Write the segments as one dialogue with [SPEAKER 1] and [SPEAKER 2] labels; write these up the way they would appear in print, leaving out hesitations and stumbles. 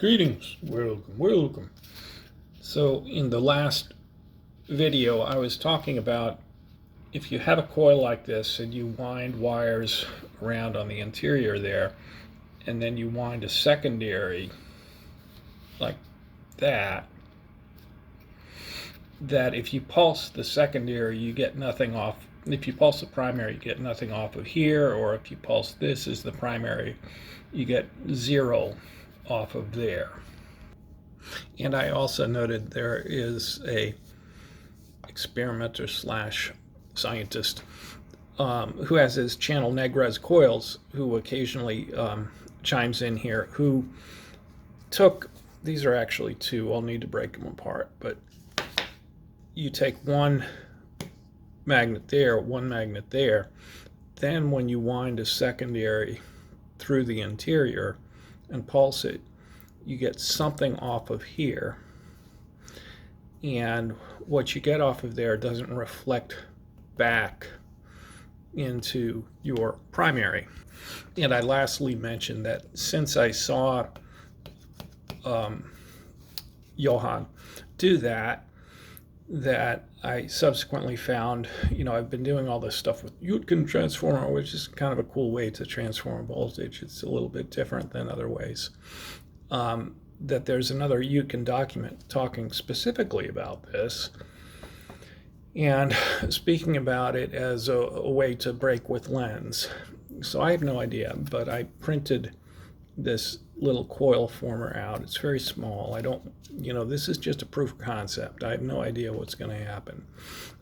[SPEAKER 1] Greetings, welcome. So in the last video I was talking about if you have a coil like this and you wind wires around on the interior there, and then you wind a secondary like that if you pulse the secondary you get nothing off. If you pulse the primary you get nothing off of here, or if you pulse this as the primary you get zero off of there. And I also noted there is a experimenter slash scientist who has his channel Negrez Coils, who occasionally chimes in here, who took, these are actually two, I'll need to break them apart, but you take one magnet there, one magnet there, then when you wind a secondary through the interior and pulse it, you get something off of here, and what you get off of there doesn't reflect back into your primary. And I lastly mentioned that since I saw Johann do that I subsequently found, I've been doing all this stuff with Yutkin transformer, which is kind of a cool way to transform voltage. It's a little bit different than other ways. That there's another Yutkin document talking specifically about this and speaking about it as a way to break with Lenz. So I have no idea, but I printed this little coil former out. It's very small. I don't, this is just a proof of concept. I have no idea what's going to happen.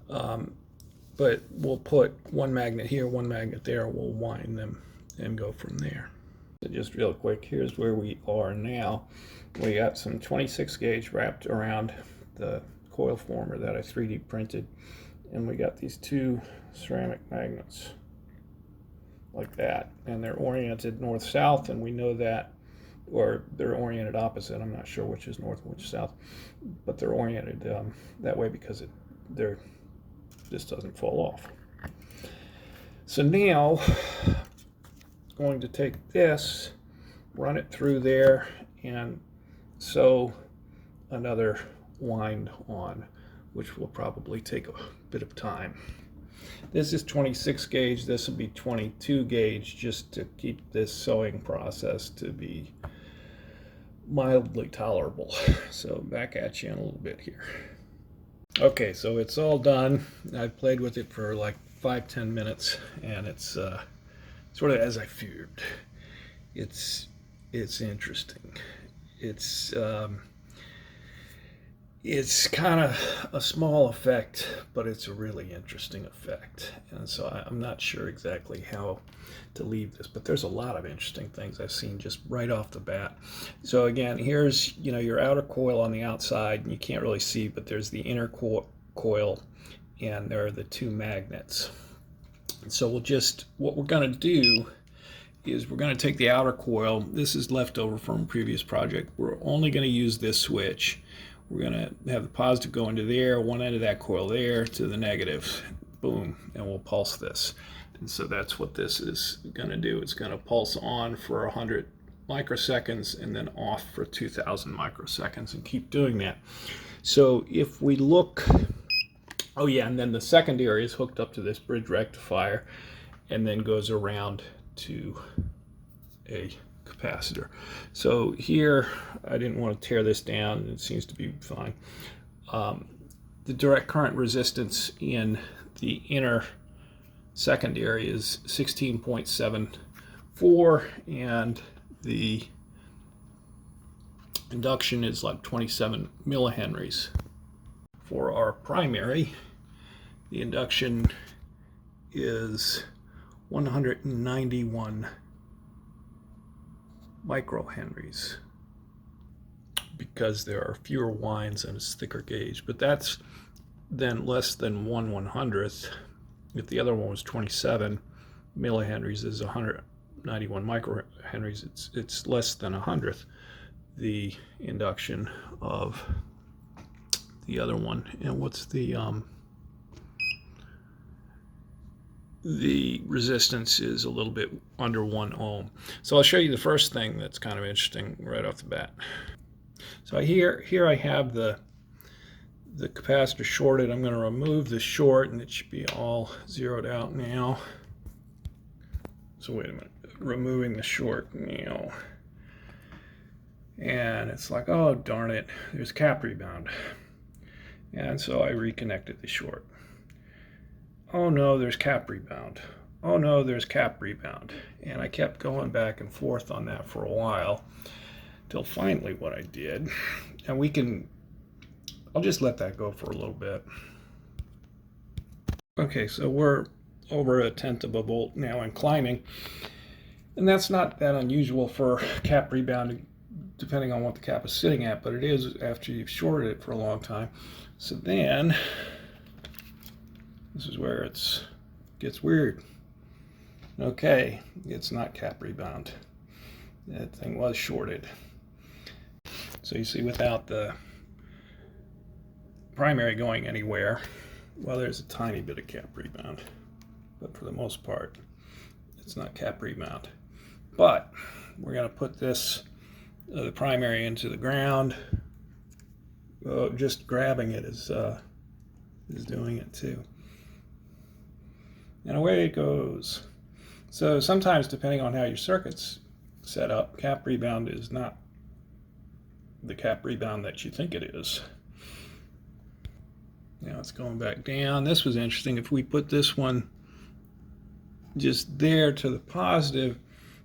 [SPEAKER 1] But we'll put one magnet here, one magnet there, we'll wind them and go from there. So just real quick, here's where we are now. We got some 26 gauge wrapped around the coil former that I 3D printed, and we got these two ceramic magnets like that, and they're oriented north-south, and we know that, or they're oriented opposite. I'm not sure which is north and which is south, but they're oriented that way because this doesn't fall off. So now going to take this, run it through there, and sew another wind on, which will probably take a bit of time. This is 26 gauge, this will be 22 gauge, just to keep this sewing process to be mildly tolerable. So back at you in a little bit here. Okay, so it's all done. I played with it for like 5-10 minutes, and it's sort of as I feared. It's interesting. It's kind of a small effect, but it's a really interesting effect. And so I'm not sure exactly how to leave this, but there's a lot of interesting things I've seen just right off the bat. So again, here's, your outer coil on the outside, and you can't really see, but there's the inner coil, and there are the two magnets. And so what we're going to do is we're going to take the outer coil. This is left over from a previous project. We're only going to use this switch. We're going to have the positive go into there, one end of that coil there to the negative. Boom, and we'll pulse this. And so that's what this is going to do. It's going to pulse on for 100 microseconds and then off for 2000 microseconds, and keep doing that. So if we look, oh yeah, and then the secondary is hooked up to this bridge rectifier and then goes around to a capacitor. So here, I didn't want to tear this down. It seems to be fine. The direct current resistance in the inner secondary is 16.74, and the induction is like 27 millihenries. For our primary, the induction is 191 microhenries, because there are fewer winds and it's thicker gauge, but that's then less than 1/100th. If the other one was 27 millihenries, is 191 microhenries, it's less than 100th the induction of the other one. And what's the the resistance is a little bit under 1 ohm. So I'll show you the first thing that's kind of interesting right off the bat. So here I have the capacitor shorted. I'm going to remove the short, and it should be all zeroed out now. So wait a minute, removing the short now. And it's like, oh darn it, there's cap rebound. And so I reconnected the short. Oh no, there's cap rebound. Oh no, there's cap rebound. And I kept going back and forth on that for a while, till finally what I did, and I'll just let that go for a little bit. Okay, so we're over 1/10 of a volt now and climbing. And that's not that unusual for cap rebound, depending on what the cap is sitting at, but it is after you've shorted it for a long time. So then, this is where it gets weird. Okay, it's not cap rebound. That thing was shorted. So you see, without the primary going anywhere, well, there's a tiny bit of cap rebound, but for the most part, it's not cap rebound. But we're going to put this, the primary, into the ground. Just grabbing it is doing it too. And away it goes. So sometimes, depending on how your circuit's set up, cap rebound is not the cap rebound that you think it is. Now it's going back down. This was interesting. If we put this one just there to the positive,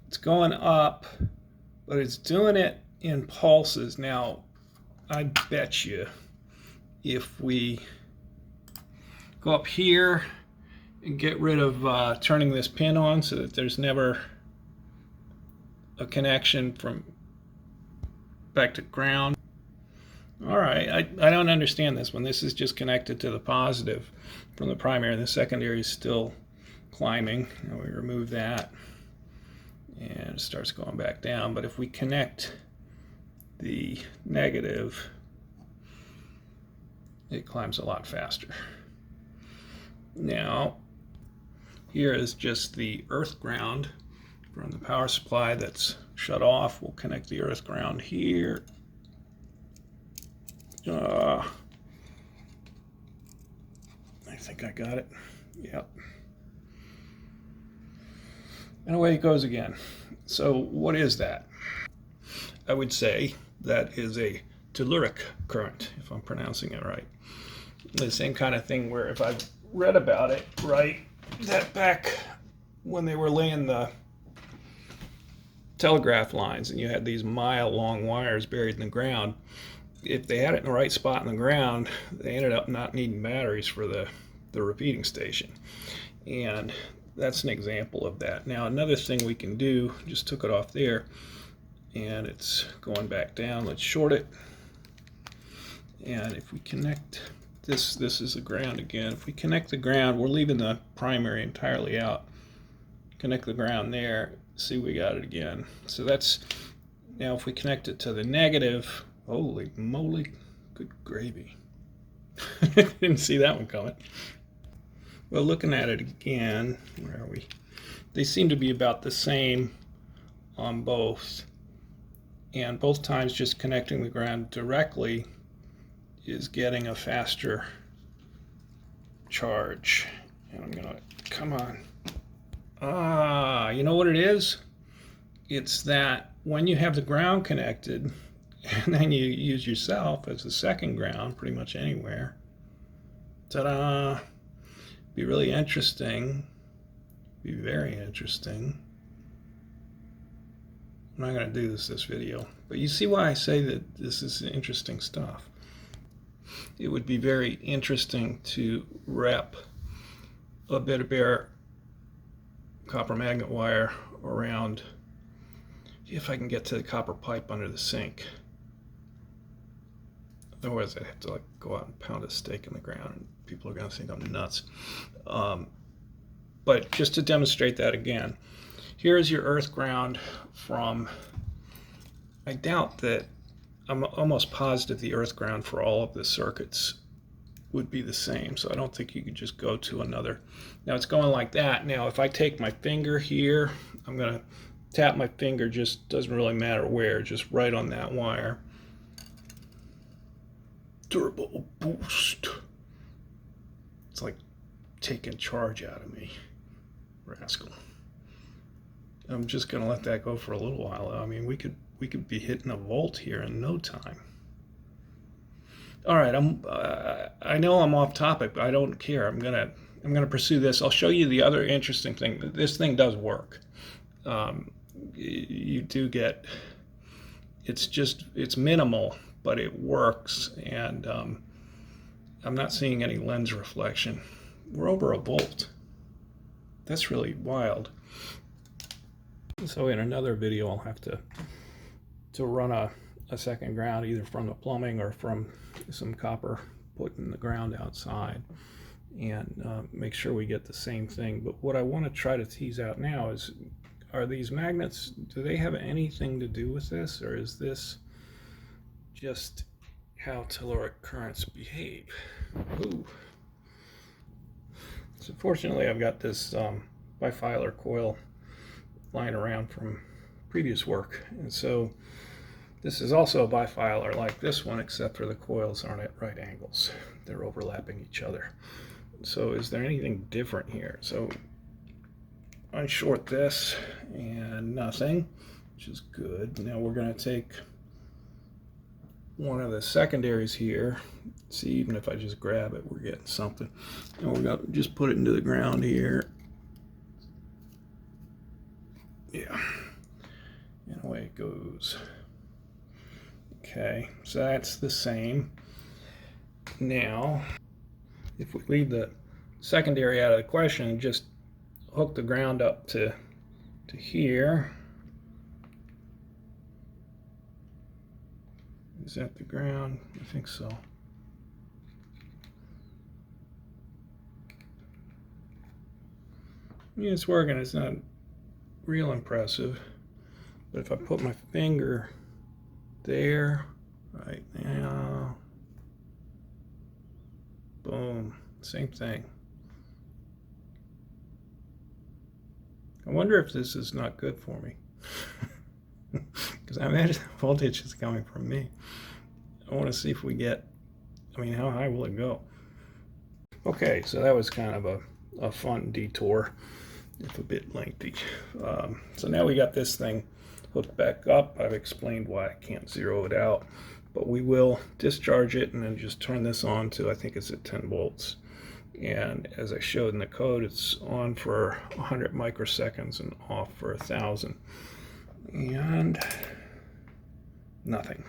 [SPEAKER 1] it's going up, but it's doing it in pulses. Now, I bet you if we go up here and get rid of turning this pin on so that there's never a connection from back to ground. All right, I don't understand this one. This is just connected to the positive from the primary, and the secondary is still climbing. Now we remove that, and it starts going back down. But if we connect the negative, it climbs a lot faster. Now, here is just the earth ground from the power supply that's shut off. We'll connect the earth ground here. I think I got it. Yep. And away it goes again. So what is that? I would say that is a Telluric current, if I'm pronouncing it right. The same kind of thing where, if I've read about it right, that back when they were laying the telegraph lines and you had these mile-long wires buried in the ground, if they had it in the right spot in the ground, they ended up not needing batteries for the repeating station. And that's an example of that. Now, another thing we can do, just took it off there, and it's going back down. Let's short it. And if we connect this is the ground again. If we connect the ground, we're leaving the primary entirely out. Connect the ground there, see, we got it again. So that's, now if we connect it to the negative, holy moly, good gravy. Didn't see that one coming. Well, looking at it again, where are we? They seem to be about the same on both. And both times just connecting the ground directly is getting a faster charge. And I'm gonna, come on. You know what it is? It's that when you have the ground connected, and then you use yourself as the second ground pretty much anywhere, ta-da, be really interesting, be very interesting. I'm not going to do this video, but you see why I say that this is interesting stuff. It would be very interesting to wrap a bit of bare copper magnet wire around, if I can get to the copper pipe under the sink. Otherwise, I'd have to go out and pound a stake in the ground, and people are going to think I'm nuts. But just to demonstrate that again, here's your earth ground from, I doubt that, I'm almost positive the earth ground for all of the circuits would be the same. So I don't think you could just go to another. Now it's going like that. Now if I take my finger here, I'm going to tap my finger, just doesn't really matter where, just right on that wire. Turbo boost. It's like taking charge out of me, rascal. I'm just going to let that go for a little while. I mean, we could be hitting a volt here in no time. All right, I know I'm off topic, but I don't care. I'm gonna pursue this. I'll show you the other interesting thing. This thing does work. You do get, it's minimal, but it works, and I'm not seeing any lens reflection. We're over a volt. That's really wild. So in another video, I'll have to run a second ground, either from the plumbing or from some copper put in the ground outside, and make sure we get the same thing. But what I want to try to tease out now is, are these magnets, do they have anything to do with this, or is this just how telluric currents behave? Ooh. So fortunately, I've got this bifilar coil lying around from previous work, and so this is also a bifilar like this one, except for the coils aren't at right angles. They're overlapping each other. So is there anything different here? So unshort this, and nothing, which is good. Now we're going to take one of the secondaries here. See, even if I just grab it, we're getting something. And we're going to just put it into the ground here. Yeah, and away it goes. Okay, so that's the same. Now, if we leave the secondary out of the question and just hook the ground up to here. Is that the ground? I think so. Yeah, it's working. It's not real impressive. But if I put my finger there, right now, boom, same thing. I wonder if this is not good for me. Because I imagine the voltage is coming from me. I want to see if we get, I mean, how high will it go? Okay, so that was kind of a fun detour, if a bit lengthy. So now we got this thing hooked back up. I've explained why I can't zero it out, but we will discharge it and then just turn this on to, I think it's at 10 volts. And as I showed in the code, it's on for 100 microseconds and off for 1,000. And nothing.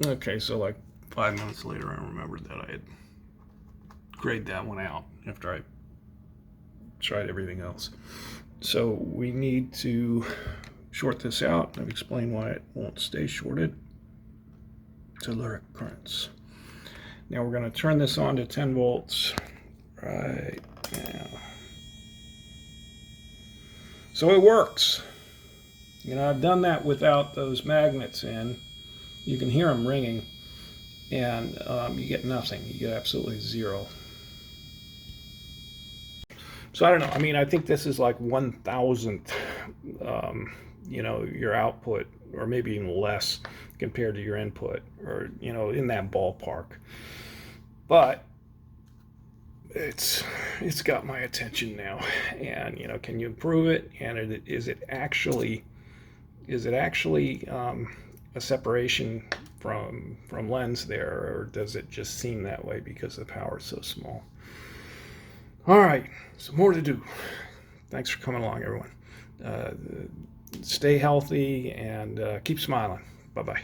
[SPEAKER 1] Okay, so like 5 minutes later, I remembered that I had grayed that one out after I tried everything else. So we need to short this out. I've explained why it won't stay shorted. Telluric currents. Now we're going to turn this on to 10 volts right now. So it works. You know, I've done that without those magnets in. You can hear them ringing, and you get nothing. You get absolutely zero. So I don't know. I mean, I think this is like 1,000th, you know, your output, or maybe even less compared to your input, or, you know, in that ballpark. But it's got my attention now, and, you know, can you improve it? And is it actually a separation from Lenz there, or does it just seem that way because the power is so small? All right, so more to do. Thanks for coming along, everyone. Stay healthy and keep smiling. Bye-bye.